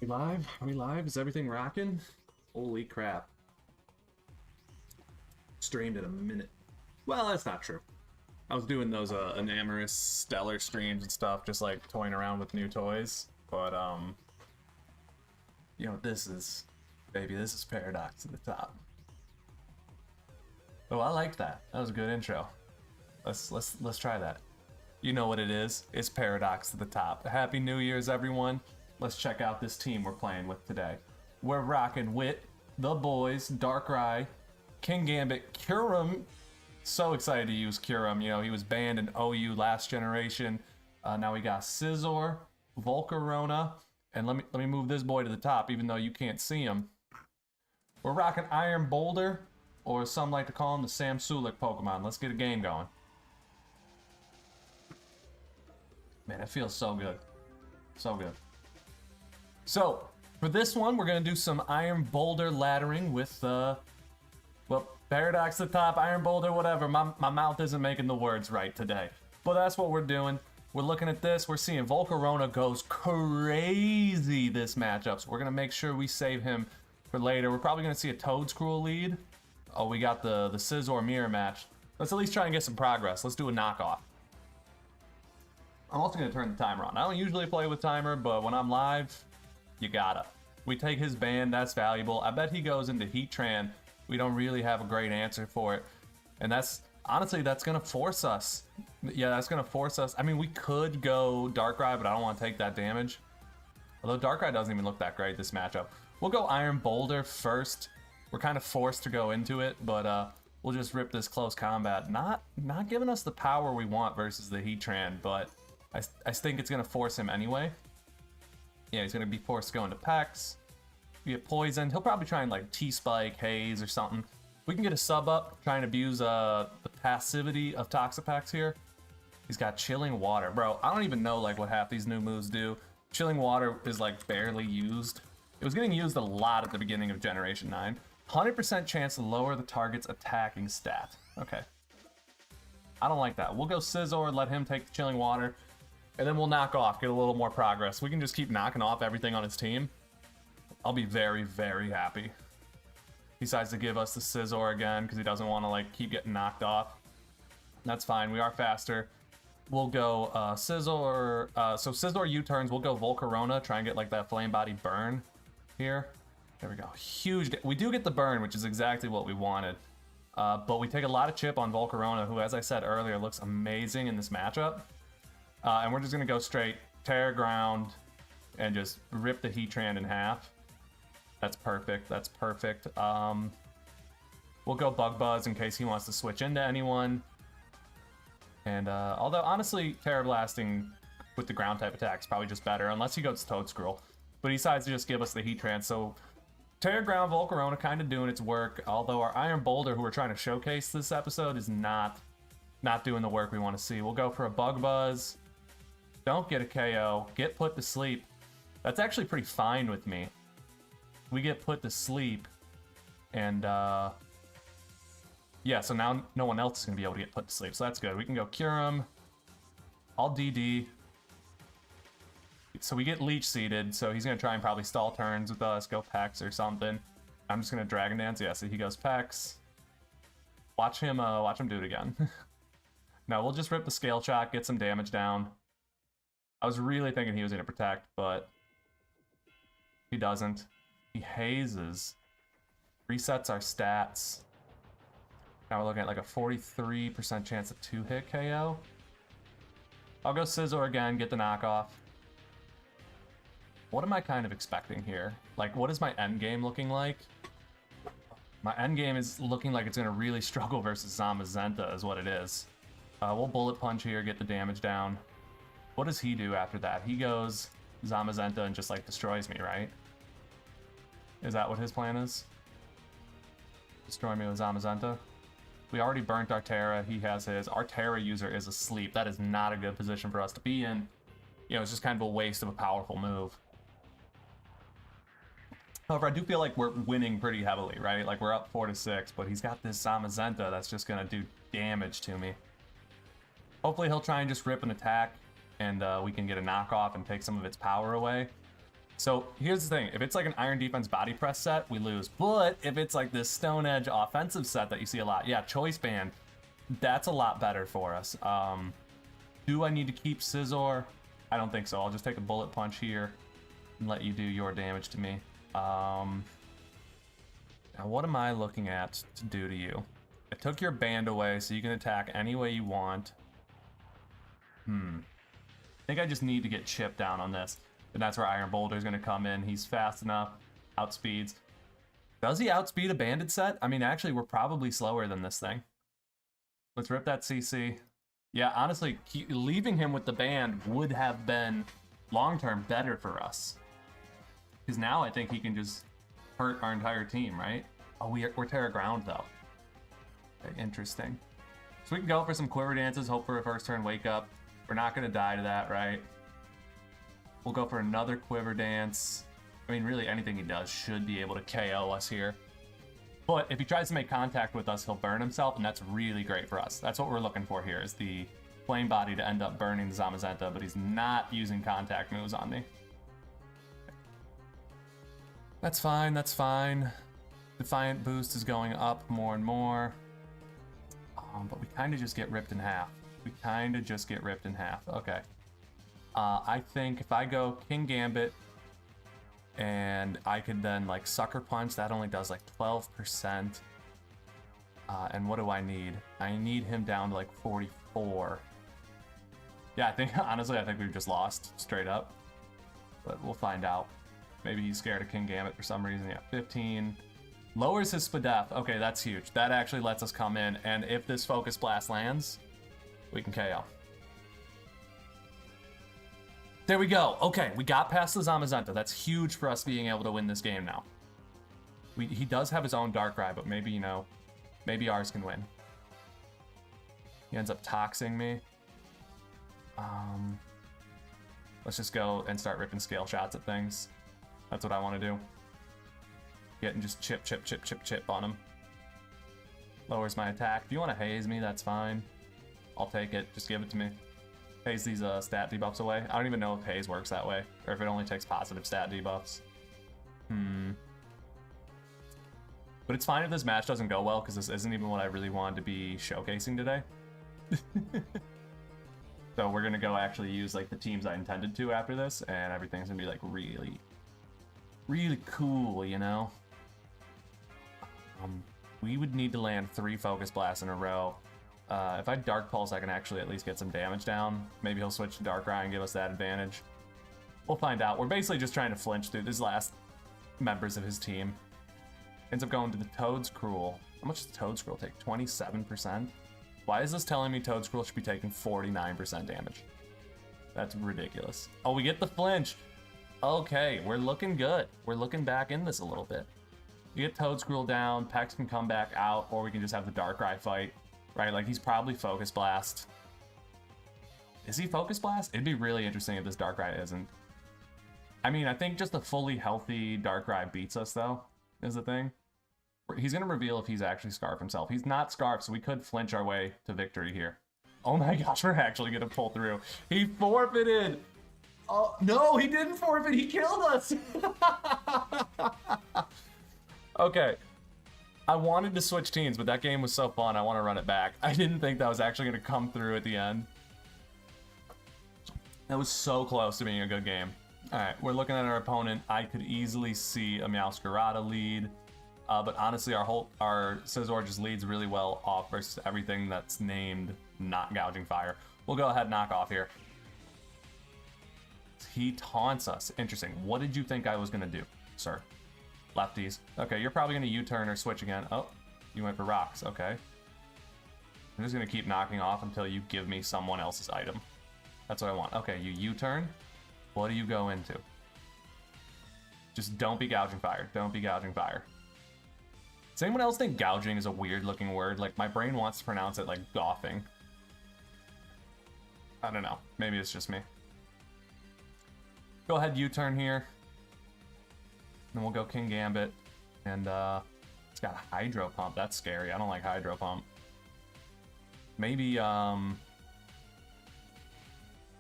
We live? Are we live? Is everything rocking? Holy crap. Streamed in a minute. Well, that's not true. I was doing those Enamorous Stellar streams and stuff, just like toying around with new toys. But, you know, this is Paradox at the top. Oh, I liked that. That was a good intro. Let's try that. You know what it is. It's Paradox at the top. Happy New Year's, everyone. Let's check out this team we're playing with today. We're rocking Wit, the boys, Darkrai, Kingambit, Kyurem. So excited to use Kyurem. You know, he was banned in OU last generation. Now we got Scizor, Volcarona, and let me move this boy to the top, even though you can't see him. We're rocking Iron Boulder, or some like to call him the Samsulik Pokemon. Let's get a game going. Man, it feels so good. So good. So, for this one, we're going to do some Iron Boulder laddering with, well, Paradox at the top, Iron Boulder, whatever. My mouth isn't making the words right today. But that's what we're doing. We're looking at this. We're seeing Volcarona goes crazy this matchup. So we're going to make sure we save him for later. We're probably going to see a Toedscruel lead. Oh, we got the Scizor mirror match. Let's at least try and get some progress. Let's do a knockoff. I'm also going to turn the timer on. I don't usually play with timer, but when I'm live, you gotta. We take his ban, that's valuable. I bet he goes into Heatran. We don't really have a great answer for it. And that's, honestly, that's gonna force us. Yeah, that's gonna force us. I mean, we could go Darkrai, but I don't want to take that damage. Although Darkrai doesn't even look that great this matchup. We'll go Iron Boulder first. We're kind of forced to go into it, but we'll just rip this close combat. Not giving us the power we want versus the Heatran, but I think it's gonna force him anyway. Yeah, he's gonna be forced to go into Pex. We get poisoned. He'll probably try and like T-Spike, Haze, or something. We can get a sub up, try and abuse the passivity of Toxapex here. He's got Chilling Water. Bro, I don't even know like what half these new moves do. Chilling Water is like barely used. It was getting used a lot at the beginning of Generation 9. 100% chance to lower the target's attacking stat. Okay. I don't like that. We'll go Scizor, let him take the Chilling Water. And then we'll knock off, get a little more progress. We can just keep knocking off everything on his team. I'll be very, very happy. He decides to give us the Scizor again because he doesn't want to like keep getting knocked off. That's fine, we are faster. We'll go Scizor, so Scizor U-turns, we'll go Volcarona, try and get like that Flame Body burn here. There we go, huge, we do get the burn, which is exactly what we wanted. But we take a lot of chip on Volcarona, who as I said earlier, looks amazing in this matchup. And we're just going to go straight Terra Ground and just rip the Heatran in half. That's perfect. That's perfect. We'll go Bug Buzz in case he wants to switch into anyone. And although, honestly, Terra Blasting with the ground type attack is probably just better, unless he goes Toedscruel. But he decides to just give us the Heatran. So Terra Ground Volcarona kind of doing its work, although our Iron Boulder, who we're trying to showcase this episode, is not doing the work we want to see. We'll go for a Bug Buzz. Don't get a KO, get put to sleep. That's actually pretty fine with me. We get put to sleep, and yeah, so now no one else is gonna be able to get put to sleep, so that's good. We can go Kyurem. I'll DD. So we get Leech Seeded, so he's gonna try and probably stall turns with us, go Pex or something. I'm just gonna Dragon Dance, yeah, so he goes Pex. Watch him do it again. No, we'll just rip the Scale Shot, get some damage down. I was really thinking he was going to protect, but he doesn't. He hazes. Resets our stats. Now we're looking at like a 43% chance of 2-hit KO. I'll go Scizor again, get the knockoff. What am I kind of expecting here? Like, what is my end game looking like? My end game is looking like it's going to really struggle versus Zamazenta is what it is. We'll Bullet Punch here, get the damage down. What does he do after that? He goes Zamazenta and just like destroys me, right? Is that what his plan is? Destroy me with Zamazenta? We already burnt our Terra, he has his. Our Terra user is asleep. That is not a good position for us to be in. You know, it's just kind of a waste of a powerful move. However, I do feel like we're winning pretty heavily, right? Like we're up 4-6, but he's got this Zamazenta that's just gonna do damage to me. Hopefully he'll try and just rip an attack, and we can get a knockoff and take some of its power away. So here's the thing, if it's like an Iron Defense body press set, we lose. But if it's like this Stone Edge offensive set that you see a lot, yeah, Choice Band, that's a lot better for us. Do I need to keep Scizor? I don't think so. I'll just take a Bullet Punch here and let you do your damage to me. Now what am I looking at to do to you? I took your band away so you can attack any way you want. I think I just need to get Chip down on this. And that's where Iron Boulder is going to come in. He's fast enough, outspeeds. Does he outspeed a banded set? I mean, actually, we're probably slower than this thing. Let's rip that CC. Yeah, honestly, leaving him with the band would have been long-term better for us. Because now I think he can just hurt our entire team, right? Oh, we're Terra Ground, though. Okay, interesting. So we can go for some Quiver Dances, hope for a first turn wake up. We're not going to die to that, right? We'll go for another Quiver Dance. I mean, really anything he does should be able to KO us here. But if he tries to make contact with us, he'll burn himself, and that's really great for us. That's what we're looking for here, is the Flame Body to end up burning the Zamazenta, but he's not using contact moves on me. That's fine, that's fine. Defiant boost is going up more and more. But we kind of just get ripped in half. Okay. I think if I go King Gambit and I could then like Sucker Punch, that only does like 12%. And what do I need? I need him down to like 44. Yeah, honestly, I think we've just lost straight up. But we'll find out. Maybe he's scared of King Gambit for some reason. Yeah, 15. Lowers his Spadef. Okay, that's huge. That actually lets us come in. And if this Focus Blast lands, we can KO. There we go. Okay, we got past the Zamazenta. That's huge for us being able to win this game now. He does have his own Darkrai, but maybe, maybe ours can win. He ends up toxing me. Let's just go and start ripping scale shots at things. That's what I want to do. Get and just chip on him. Lowers my attack. If you want to haze me, that's fine. I'll take it. Just give it to me. Haze these stat debuffs away. I don't even know if haze works that way, or if it only takes positive stat debuffs. But it's fine if this match doesn't go well, because this isn't even what I really wanted to be showcasing today. So we're gonna go actually use like the teams I intended to after this, and everything's gonna be like really, really cool, We would need to land 3 Focus Blasts in a row. If I Dark Pulse, I can actually at least get some damage down. Maybe he'll switch to Darkrai and give us that advantage. We'll find out. We're basically just trying to flinch through these last members of his team. Ends up going to the Toedscruel. How much does Toedscruel take? 27%? Why is this telling me Toedscruel should be taking 49% damage? That's ridiculous. Oh, we get the flinch. Okay, we're looking good. We're looking back in this a little bit. You get Toedscruel down, Pex can come back out, or we can just have the Darkrai fight. Right, like he's probably Focus Blast. Is he Focus Blast? It'd be really interesting if this Darkrai isn't. I mean, I think just a fully healthy Darkrai beats us, though, is the thing. He's going to reveal if he's actually Scarf himself. He's not Scarf, so we could flinch our way to victory here. Oh my gosh, we're actually going to pull through. He forfeited! Oh, no, he didn't forfeit. He killed us! Okay. I wanted to switch teams, but that game was so fun, I want to run it back. I didn't think that was actually going to come through at the end. That was so close to being a good game. Alright, we're looking at our opponent. I could easily see a Meowscarada lead, but honestly, our Scizor just leads really well off versus everything that's named not Gouging Fire. We'll go ahead and knock off here. He taunts us. Interesting. What did you think I was going to do, sir? Lefties. Okay, you're probably going to U-turn or switch again. Oh, you went for rocks. Okay. I'm just going to keep knocking off until you give me someone else's item. That's what I want. Okay, you U-turn. What do you go into? Just don't be Gouging Fire. Don't be Gouging Fire. Does anyone else think gouging is a weird-looking word? Like, my brain wants to pronounce it like goffing. I don't know. Maybe it's just me. Go ahead, U-turn here. Then we'll go King Gambit, and it's got Hydro Pump. That's scary. I don't like Hydro Pump. Maybe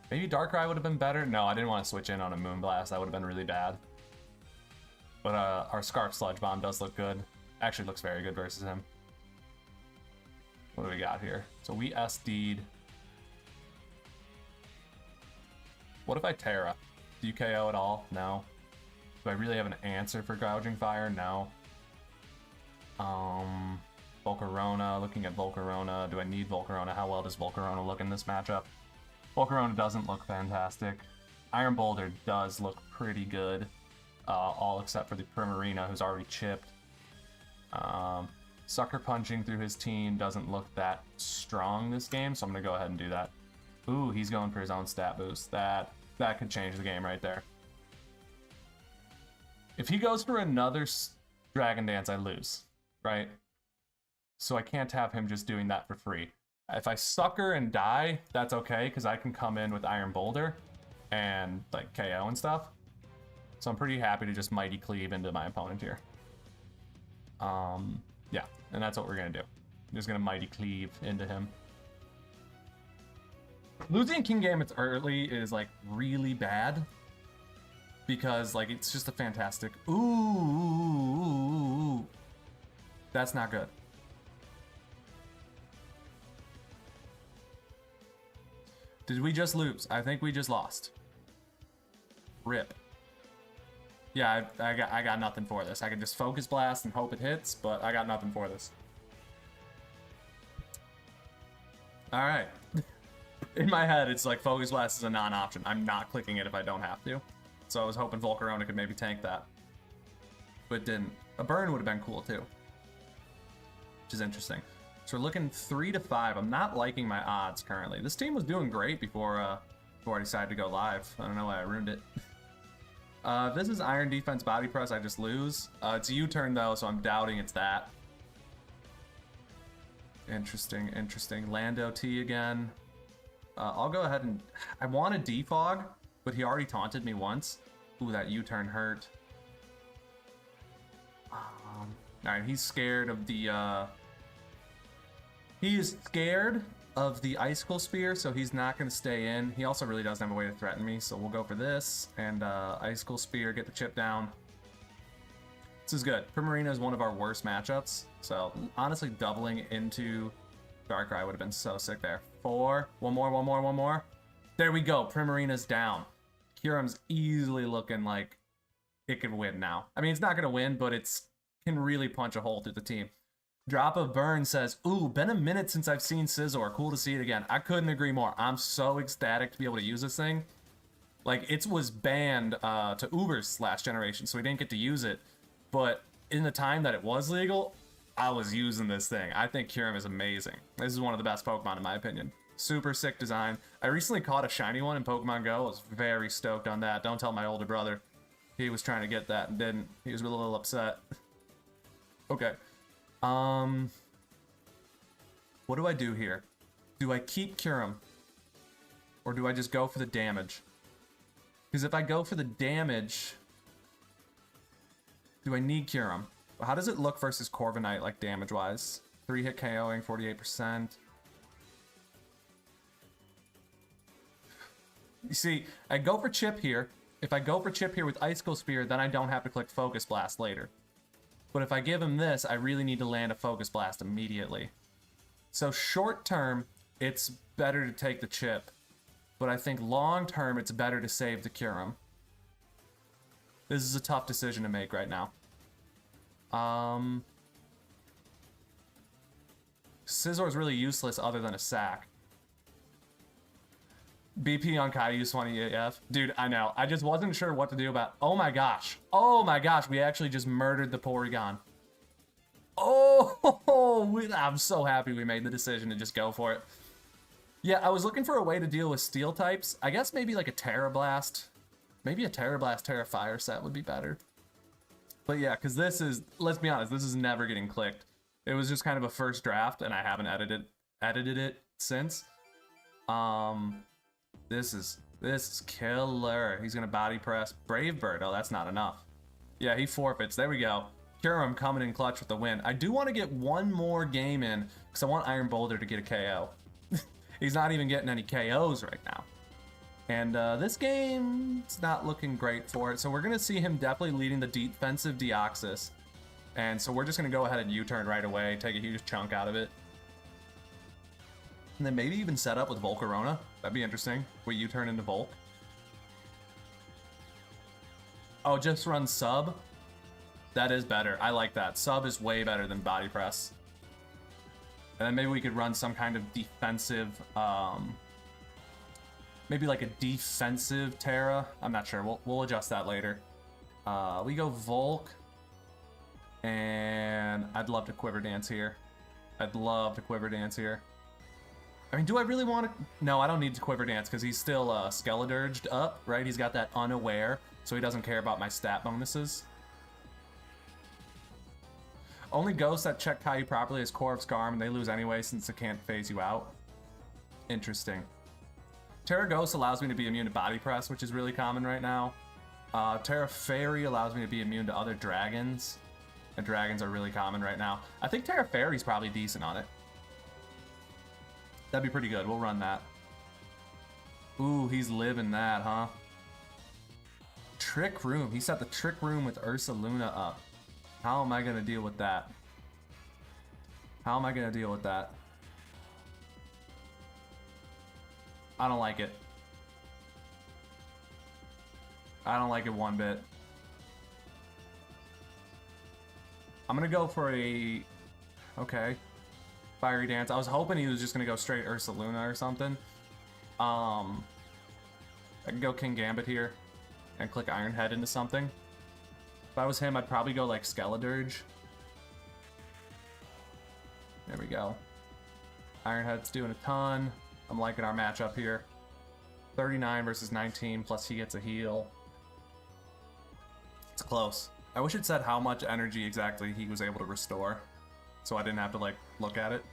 maybe Darkrai would have been better. No, I didn't want to switch in on a Moonblast. That would have been really bad. But our Scarf Sludge Bomb does look good. Actually looks very good versus him. What do we got here? So we SD'd. What if I Terra? Do you KO at all? No. Do I really have an answer for Gouging Fire? No. Volcarona, looking at Volcarona. Do I need Volcarona? How well does Volcarona look in this matchup? Volcarona doesn't look fantastic. Iron Boulder does look pretty good. All except for the Primarina, who's already chipped. Sucker Punching through his team doesn't look that strong this game, so I'm going to go ahead and do that. Ooh, he's going for his own stat boost. That could change the game right there. If he goes for another Dragon Dance, I lose, right? So I can't have him just doing that for free. If I sucker and die, that's okay, because I can come in with Iron Boulder and like KO and stuff. So I'm pretty happy to just Mighty Cleave into my opponent here. Yeah, and that's what we're gonna do. I'm just gonna Mighty Cleave into him. Losing King Gambit's early is like really bad because like it's just a fantastic ooh. That's not good. Did we just lose? I think we just lost. Rip. Yeah, I got nothing for this. I can just Focus Blast and hope it hits, but I got nothing for this. Alright. In my head, it's like Focus Blast is a non-option. I'm not clicking it if I don't have to. So I was hoping Volcarona could maybe tank that. But it didn't. A burn would have been cool too. Which is interesting. So we're looking 3 to 5. I'm not liking my odds currently. This team was doing great before I decided to go live. I don't know why I ruined it. This is Iron Defense Body Press, I just lose. It's a U-turn though, so I'm doubting it's that. Interesting, interesting. Lando T again. I'll go ahead and... I want a defog, but he already taunted me once. Ooh, that U-turn hurt. Alright, he's scared of the... He is scared of the Icicle Spear, so he's not going to stay in. He also really doesn't have a way to threaten me, so we'll go for this. And Icicle Spear, get the chip down. This is good. Primarina is one of our worst matchups, so honestly doubling into Darkrai would have been so sick there. 4. One more. There we go. Primarina's down. Kyurem's easily looking like it can win now. I mean, it's not going to win, but it's can really punch a hole through the team. Drop of Burn says, ooh, been a minute since I've seen Scizor. Cool to see it again. I couldn't agree more. I'm so ecstatic to be able to use this thing. Like, it was banned to Ubers last generation, so we didn't get to use it. But in the time that it was legal, I was using this thing. I think Kyurem is amazing. This is one of the best Pokemon in my opinion. Super sick design. I recently caught a shiny one in Pokemon Go. I was very stoked on that. Don't tell my older brother. He was trying to get that and didn't. He was a little upset. Okay. What do I do here? Do I keep Kyurem? Or do I just go for the damage? Because if I go for the damage... Do I need Kyurem? How does it look versus Corviknight, like, damage-wise? 3-hit KOing, 48%. You see, I go for Chip here. If I go for Chip here with Icicle Spear, then I don't have to click Focus Blast later. But if I give him this, I really need to land a Focus Blast immediately. So short term, it's better to take the chip. But I think long term, it's better to save the Kyurem. This is a tough decision to make right now. Scizor is really useless other than a sack. BP on Caillou 20AF. Dude, I know. I just wasn't sure what to do about... Oh my gosh. Oh my gosh. We actually just murdered the Porygon. Oh, I'm so happy we made the decision to just go for it. Yeah, I was looking for a way to deal with steel types. I guess maybe like a Terra Blast. Maybe a Terra Blast, Terra Fire set would be better. But yeah, because this is... Let's be honest. This is never getting clicked. It was just kind of a first draft, and I haven't edited it since. This is killer. He's gonna body press. Brave Bird. Oh, that's not enough. Yeah, he forfeits. There we go. Kyurem coming in clutch with the win. I do want to get one more game in because I want Iron Boulder to get a KO. He's not even getting any KOs right now. And this game's not looking great for it. So we're going to see him definitely leading the defensive Deoxys. And so we're just going to go ahead and U-turn right away, take a huge chunk out of it. And then maybe even set up with Volcarona. That'd be interesting. We U-turn into Volk. Oh, just run sub? That is better. I like that. Sub is way better than body press. And then maybe we could run some kind of defensive, maybe like a defensive Terra. I'm not sure. We'll adjust that later. We go Volk. And I'd love to Quiver Dance here. I'd love to Quiver Dance here. I mean, do I really want to? No, I don't need to Quiver Dance because he's still Skeledirged up, right? He's got that Unaware, so he doesn't care about my stat bonuses. Only ghosts that check Caillou properly is Corvus Garm, and they lose anyway since it can't phase you out. Interesting. Terra Ghost allows me to be immune to Body Press, which is really common right now. Terra Fairy allows me to be immune to other dragons, and dragons are really common right now. I think Terra Fairy's probably decent on it. That'd be pretty good. We'll run that. Ooh, he's living that, huh? Trick Room. He set the Trick Room with Ursaluna up. How am I going to deal with that? How am I going to deal with that? I don't like it. I don't like it one bit. I'm going to go for a... Okay. Fiery Dance. I was hoping he was just going to go straight Ursaluna or something. I can go King Gambit here and click Iron Head into something. If I was him, I'd probably go like Skeledirge. There we go. Iron Head's doing a ton. I'm liking our matchup here. 39 versus 19, plus he gets a heal. It's close. I wish it said how much energy exactly he was able to restore, so I didn't have to like look at it.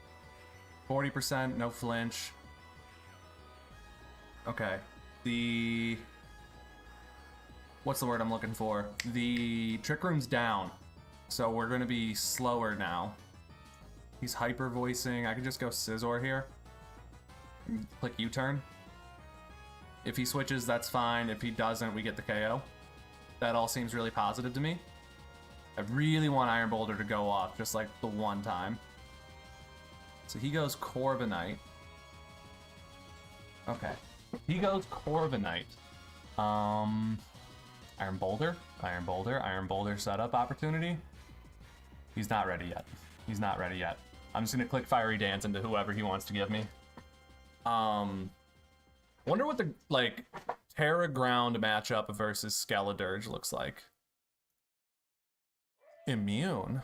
40%, no flinch. Okay. What's the word I'm looking for? The Trick Room's down, so we're going to be slower now. He's hyper voicing. I can just go Scizor here. Click U-turn. If he switches, that's fine. If he doesn't, we get the KO. That all seems really positive to me. I really want Iron Boulder to go off, just like the one time. So he goes Corviknight. Okay. He goes Corviknight. Iron Boulder, Iron Boulder, Iron Boulder setup opportunity. He's not ready yet. He's not ready yet. I'm just gonna click Fiery Dance into whoever he wants to give me. Wonder what the like Terra Ground matchup versus Skeledirge looks like. Immune.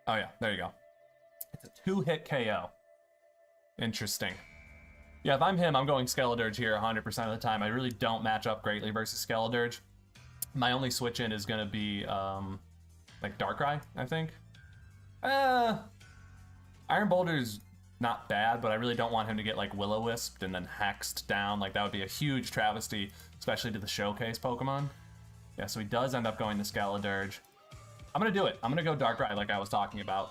Oh yeah, there you go. It's a 2-hit KO. Interesting. Yeah, if I'm him, I'm going Skeledirge here 100% of the time. I really don't match up greatly versus Skeledirge. My only switch in is gonna be like Darkrai, I think. Iron Boulder's not bad, but I really don't want him to get like Will-O-Wisped and then hexed down. Like that would be a huge travesty, especially to the showcase Pokemon. Yeah, so he does end up going to Skeledirge. I'm gonna do it. I'm gonna go Darkrai like I was talking about.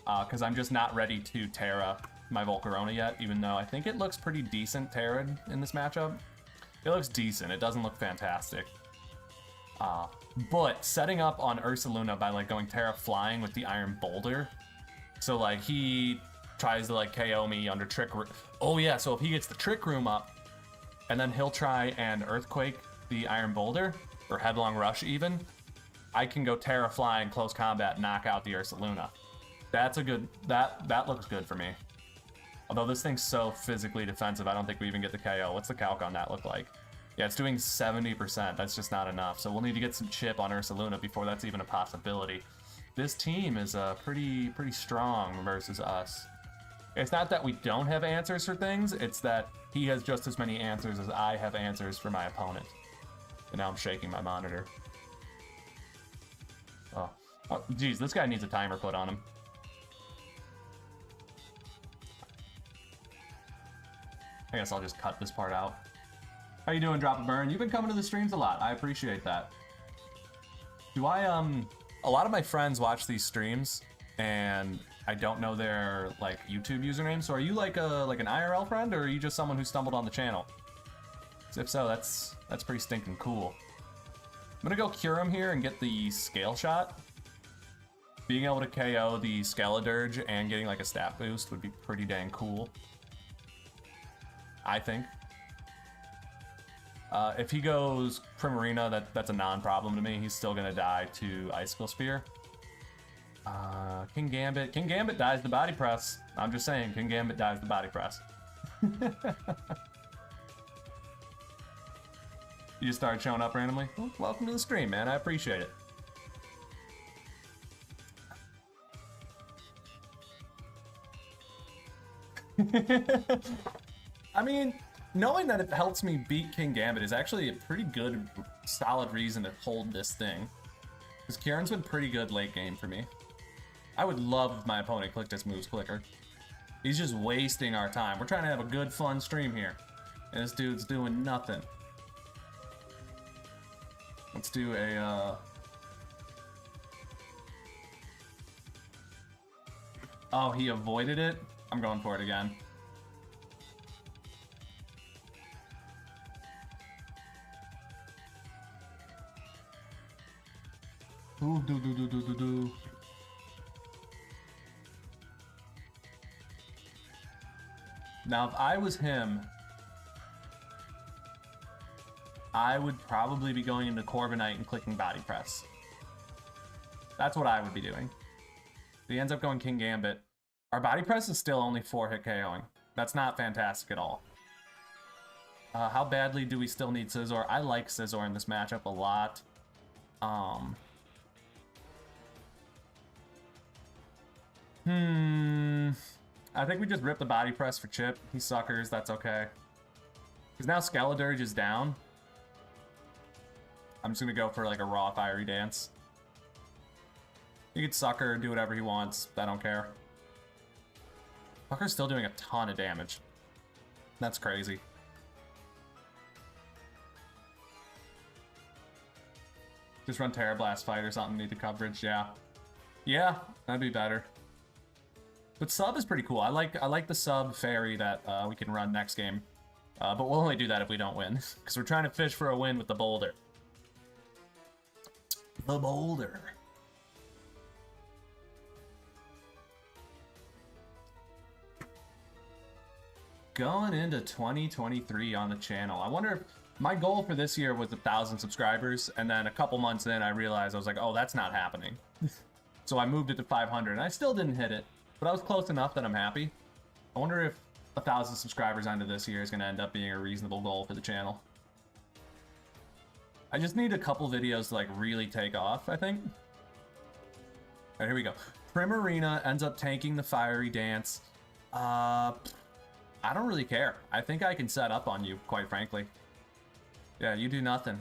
Because I'm just not ready to Terra my Volcarona yet, even though I think it looks pretty decent Terra in this matchup. It looks decent. It doesn't look fantastic. But setting up on Ursaluna by like going Terra Flying with the Iron Boulder, so like he tries to like KO me under Trick Room. Oh yeah, so if he gets the Trick Room up, and then he'll try and Earthquake the Iron Boulder, or Headlong Rush even, I can go Terra Flying, close combat, knock out the Ursaluna. That's a good, that looks good for me. Although this thing's so physically defensive, I don't think we even get the KO. What's the calc on that look like? Yeah, it's doing 70%. That's just not enough. So we'll need to get some chip on Ursaluna before that's even a possibility. This team is pretty strong versus us. It's not that we don't have answers for things, it's that he has just as many answers as I have answers for my opponent. And now I'm shaking my monitor. Oh, geez, this guy needs a timer put on him. I guess I'll just cut this part out. How you doing, Drop a Burn? You've been coming to the streams a lot. I appreciate that. A lot of my friends watch these streams, and I don't know their like YouTube username. So are you like an IRL friend, or are you just someone who stumbled on the channel? 'Cause if so, that's pretty stinking cool. I'm gonna go cure him here and get the scale shot. Being able to KO the Skeledirge and getting like a stat boost would be pretty dang cool, I think. If he goes Primarina, that's a non-problem to me. He's still gonna die to Icicle Spear. King Gambit. King Gambit dies the body press. I'm just saying, King Gambit dies the body press. You just started showing up randomly? Well, welcome to the stream, man. I appreciate it. I mean, knowing that it helps me beat King Gambit is actually a pretty good, solid reason to hold this thing. Because Kieran's been pretty good late game for me. I would love if my opponent clicked his moves quicker. He's just wasting our time. We're trying to have a good, fun stream here. And this dude's doing nothing. Let's do a, Oh, he avoided it? I'm going for it again. Ooh, do. Now, if I was him, I would probably be going into Corviknight and clicking Body Press. That's what I would be doing. If he ends up going King Gambit. Our Body Press is still only 4-hit KOing. That's not fantastic at all. How badly do we still need Scizor? I like Scizor in this matchup a lot. I think we just rip the Body Press for Chip. He suckers, that's okay. Because now Skeledirge is down. I'm just gonna go for like a raw Fiery Dance. He could sucker, do whatever he wants. I don't care. Fucker's still doing a ton of damage. That's crazy. Just run Terra Blast Fight or something, need the coverage, yeah. Yeah, that'd be better. But sub is pretty cool. I like the sub fairy that we can run next game. But we'll only do that if we don't win. Because we're trying to fish for a win with the boulder. The boulder. Going into 2023 on the channel. I wonder if my goal for this year was 1,000 subscribers, and then a couple months in I realized I was like, oh, that's not happening. So I moved it to 500, and I still didn't hit it, but I was close enough that I'm happy. I wonder if 1,000 subscribers onto this year is going to end up being a reasonable goal for the channel. I just need a couple videos to like really take off, I think. Alright, here we go. Primarina ends up tanking the Fiery Dance. I don't really care. I think I can set up on you, quite frankly. Yeah, you do nothing.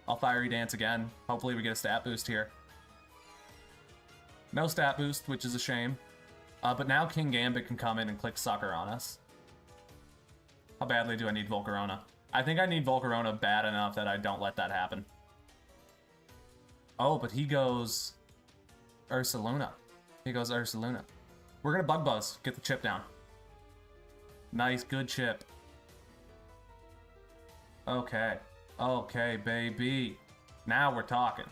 I'll Fiery Dance again. Hopefully we get a stat boost here. No stat boost, which is a shame. But now King Gambit can come in and click Sucker on us. How badly do I need Volcarona? I think I need Volcarona bad enough that I don't let that happen. Oh, but he goes Ursaluna. He goes Ursaluna. We're gonna Bug Buzz. Get the chip down. Nice, good chip. Okay. Okay, baby. Now we're talking.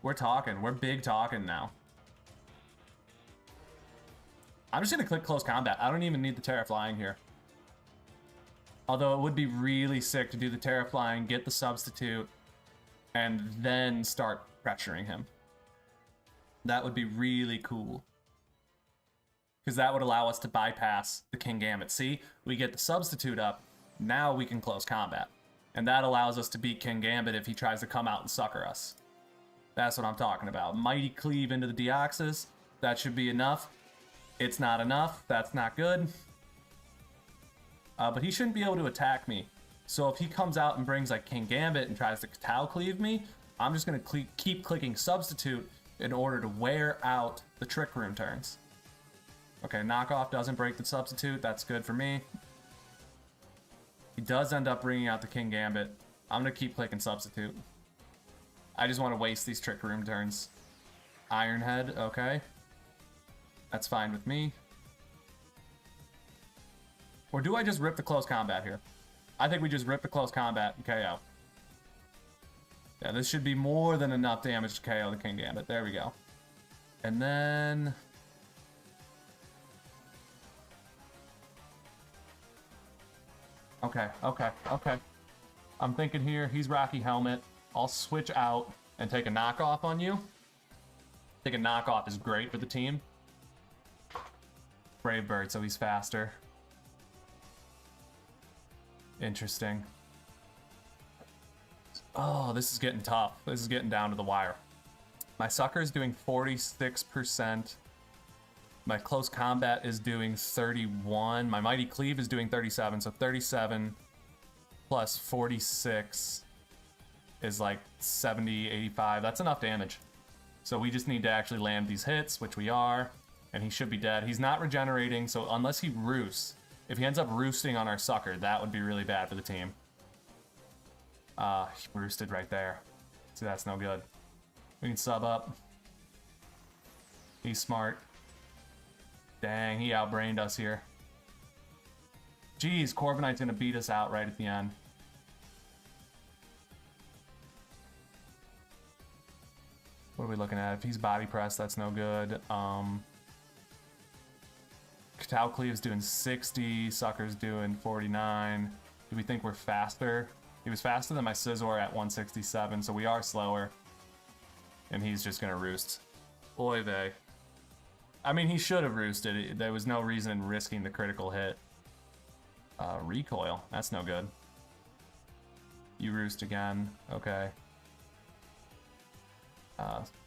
We're talking. We're big talking now. I'm just gonna click Close Combat. I don't even need the Terra Flying here. Although it would be really sick to do the Terra Flying, get the substitute, and then start pressuring him. That would be really cool. Because that would allow us to bypass the King Gambit. See, we get the substitute up, now we can Close Combat. And that allows us to beat King Gambit if he tries to come out and sucker us. That's what I'm talking about. Mighty Cleave into the Deoxys. That should be enough. It's not enough. That's not good. But he shouldn't be able to attack me. So if he comes out and brings like King Gambit and tries to Tau Cleave me, I'm just going to keep clicking Substitute in order to wear out the Trick Room turns. Okay, Knockoff doesn't break the Substitute. That's good for me. He does end up bringing out the King Gambit. I'm going to keep clicking Substitute. I just want to waste these Trick Room turns. Ironhead, okay. That's fine with me. Or do I just rip the close combat here? I think we just rip the close combat and KO. Yeah, this should be more than enough damage to KO the Kingambit. There we go. And then... Okay. I'm thinking here, he's Rocky Helmet. I'll switch out and take a knockoff on you. I think a knockoff is great for the team. Brave Bird, so he's faster. Interesting. Oh, this is getting tough. This is getting down to the wire. My Sucker is doing 46%. My Close Combat is doing 31. My Mighty Cleave is doing 37. So 37 plus 46 is like 70, 85. That's enough damage. So we just need to actually land these hits, which we are. And he should be dead. He's not regenerating, so unless he roosts, if he ends up roosting on our Sucker, that would be really bad for the team. He roosted right there. See, that's no good. We can sub up. He's smart. Dang, he outbrained us here. Jeez, Corviknight's gonna beat us out right at the end. What are we looking at? If he's body press, that's no good. Tau Cleave's doing 60, Sucker's doing 49. Do we think we're faster? He was faster than my Scizor at 167, so we are slower. And he's just gonna roost. Oy vey. I mean, he should have roosted. There was no reason in risking the critical hit. Recoil. That's no good. You roost again. Okay.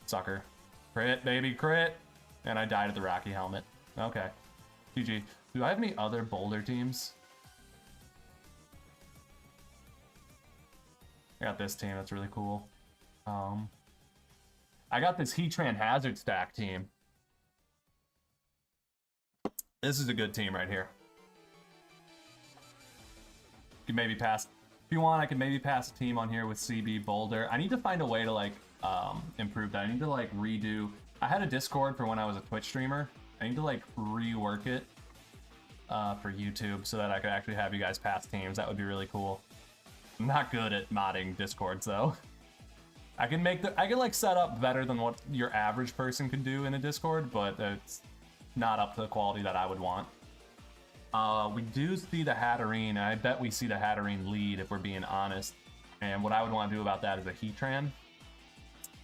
Sucker. Crit, baby, crit! And I died at the Rocky Helmet. Okay. GG. Do I have any other Boulder teams? I got this team. That's really cool. I got this Heatran Hazard Stack team. This is a good team right here. You can maybe pass... If you want, I can maybe pass a team on here with CB Boulder. I need to find a way to, like, improve that. I need to, like, redo... I had a Discord for when I was a Twitch streamer. I need to, like, rework it for YouTube so that I could actually have you guys pass teams. That would be really cool. I'm not good at modding Discords, though. I can like set up better than what your average person can do in a Discord, but it's not up to the quality that I would want. We do see the Hatterene. I bet we see the Hatterene lead if we're being honest. And what I would want to do about that is a Heatran.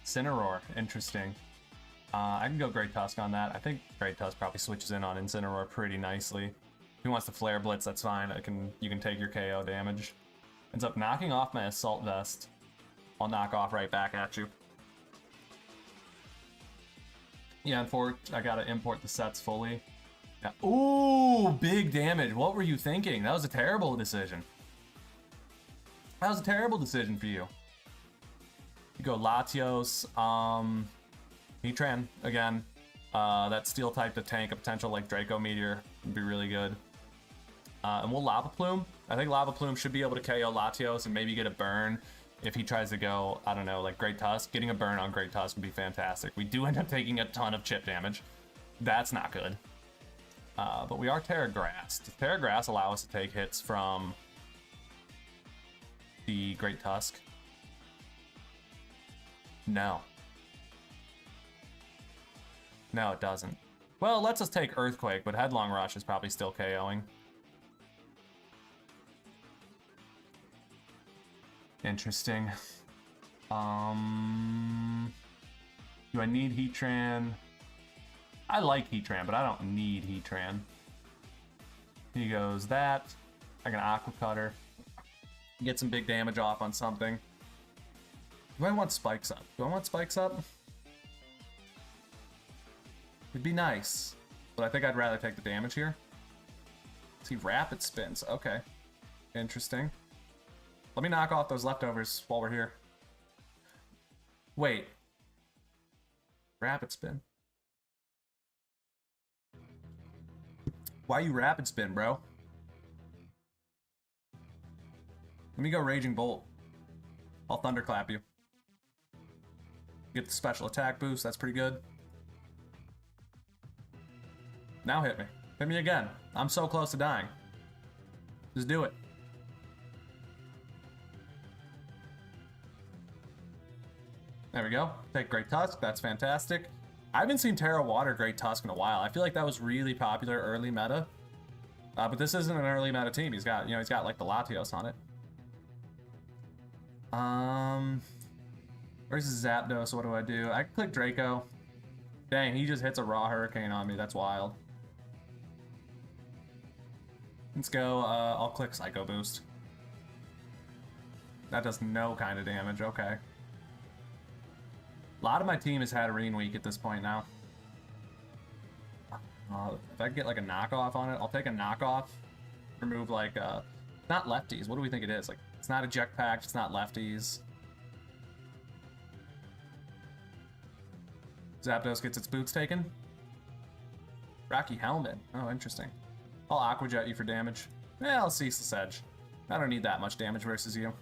Cineroar, interesting. I can go Great Tusk on that. I think Great Tusk probably switches in on Incineroar pretty nicely. If he wants to Flare Blitz, that's fine. You can take your KO damage. Ends up knocking off my Assault Vest. I'll knock off right back at you. Yeah, I gotta import the sets fully. Yeah. Ooh, big damage. What were you thinking? That was a terrible decision. That was a terrible decision for you. You go Latios, Heatran again. That Steel type to tank a potential like Draco Meteor would be really good. And we'll Lava Plume. I think Lava Plume should be able to KO Latios and maybe get a burn if he tries to go, I don't know, like Great Tusk. Getting a burn on Great Tusk would be fantastic. We do end up taking a ton of chip damage. That's not good. But we are Terra Grass. Does Terra Grass allow us to take hits from the Great Tusk? No. No, it doesn't. Well, it lets us take Earthquake, but Headlong Rush is probably still KOing. Interesting. Do I need Heatran? I like Heatran, but I don't need Heatran. He goes that. I can Aqua Cutter. Get some big damage off on something. Do I want Spikes Up? Do I want Spikes Up? It'd be nice, but I think I'd rather take the damage here. See, Rapid Spins. Okay. Interesting. Let me knock off those leftovers while we're here. Wait. Rapid Spin. Why you Rapid Spin, bro? Let me go Raging Bolt. I'll Thunderclap you. Get the special attack boost, that's pretty good. Now hit me. Hit me again. I'm so close to dying. Just do it. There we go. Take Great Tusk, that's fantastic. I haven't seen Terra Water Great Tusk in a while. I feel like that was really popular early meta. But this isn't an early meta team. He's got, he's got like the Latios on it. Where's Zapdos? What do I do? I click Draco. Dang, he just hits a raw hurricane on me. That's wild. Let's go. I'll click Psycho Boost. That does no kind of damage. Okay. A lot of my team has Hatterene week at this point now. If I can get like a knockoff on it, I'll take a knockoff. Remove like, not lefties. What do we think it is? Like, it's not eject packed, it's not lefties. Zapdos gets its boots taken. Rocky Helmet. Oh, interesting. I'll Aqua Jet you for damage. Yeah, I'll Ceaseless Edge. I don't need that much damage versus you.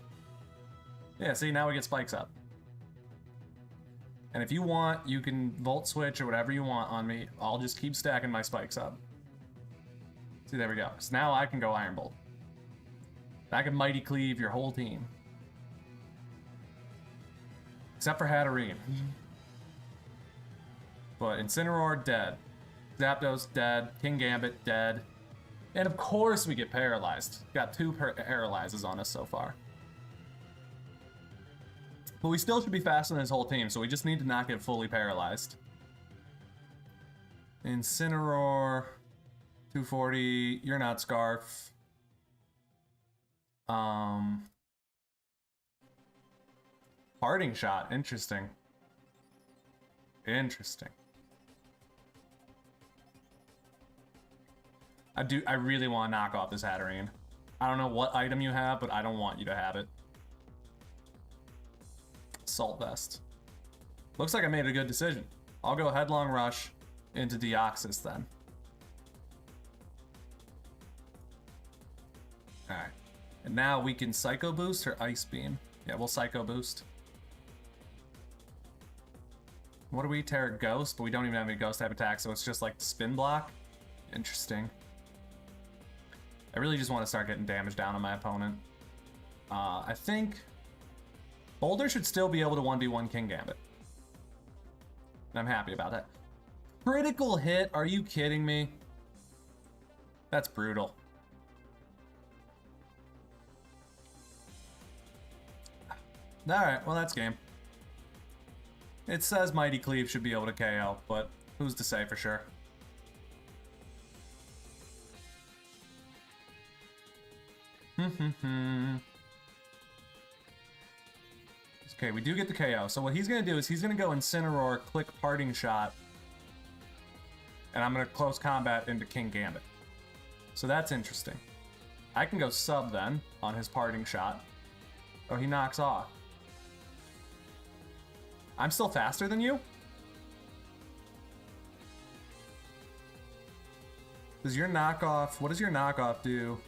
Yeah, see, now we get spikes up. And if you want, you can Volt Switch or whatever you want on me. I'll just keep stacking my spikes up. See, there we go. So now I can go Iron Bolt. I can Mighty Cleave your whole team. Except for Hatterene. But Incineroar, dead. Zapdos, dead. Kingambit, dead. And of course we get paralyzed. Got 2 paralyzes on us so far. But we still should be faster than his whole team, so we just need to not get fully paralyzed. Incineroar, 240, you're not Scarf. Parting Shot, interesting. Interesting. I really want to knock off this Hatterene. I don't know what item you have, but I don't want you to have it. Salt Vest. Looks like I made a good decision. I'll go Headlong Rush into Deoxys then. Alright. And now we can Psycho Boost or Ice Beam. Yeah, we'll Psycho Boost. What do we? Terra Ghost, but we don't even have any Ghost type attack, so it's just like Spin Block. Interesting. I really just want to start getting damage down on my opponent. I think Boulder should still be able to 1v1 Kingambit. And I'm happy about that. Critical hit? Are you kidding me? That's brutal. Alright, well that's game. It says Mighty Cleave should be able to KO, but who's to say for sure? Okay, we do get the KO. So what he's going to do is he's going to go Incineroar, click Parting Shot, and I'm going to close combat into Kingambit. So that's interesting. I can go sub then on his Parting Shot. Oh, he knocks off. I'm still faster than you? Does your knockoff... What does your knockoff do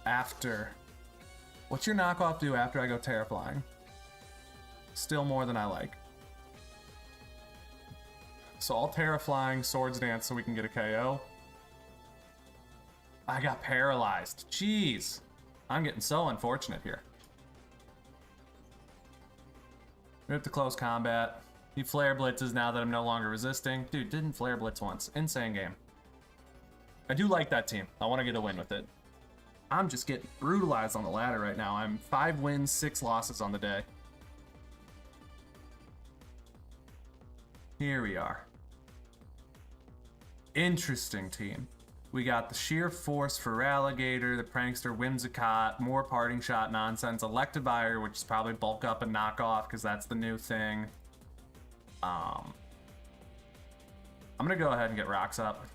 after... What's your knockoff do after I go Terraflying? Still more than I like. So I'll Terraflying, Swords Dance so we can get a KO. I got paralyzed. Jeez. I'm getting so unfortunate here. We have to close combat. He Flare Blitzes now that I'm no longer resisting. Dude, didn't Flare Blitz once. Insane game. I do like that team. I want to get a win with it. I'm just getting brutalized on the ladder right now. I'm 5 wins, 6 losses on the day. Here we are. Interesting team. We got the Sheer Force for Alligator, the Prankster Whimsicott, more Parting Shot nonsense, Electivire, which is probably bulk up and knock off because that's the new thing. I'm gonna go ahead and get Rocks up.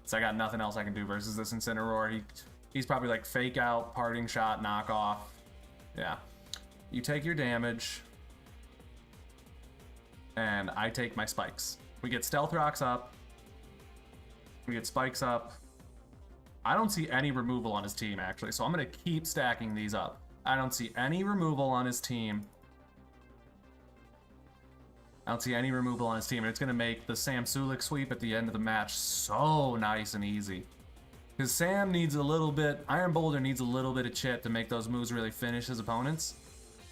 So I got nothing else I can do versus this Incineroar. He's probably like Fake Out, Parting Shot, knock off. Yeah. You take your damage. And I take my spikes. We get Stealth Rocks up. We get spikes up. I don't see any removal on his team, actually, so I'm going to keep stacking these up. I don't see any removal on his team. I don't see any removal on his team, and it's going to make the Sam Sulek sweep at the end of the match so nice and easy. Because Sam needs a little bit, Iron Boulder needs a little bit of chip to make those moves really finish his opponents.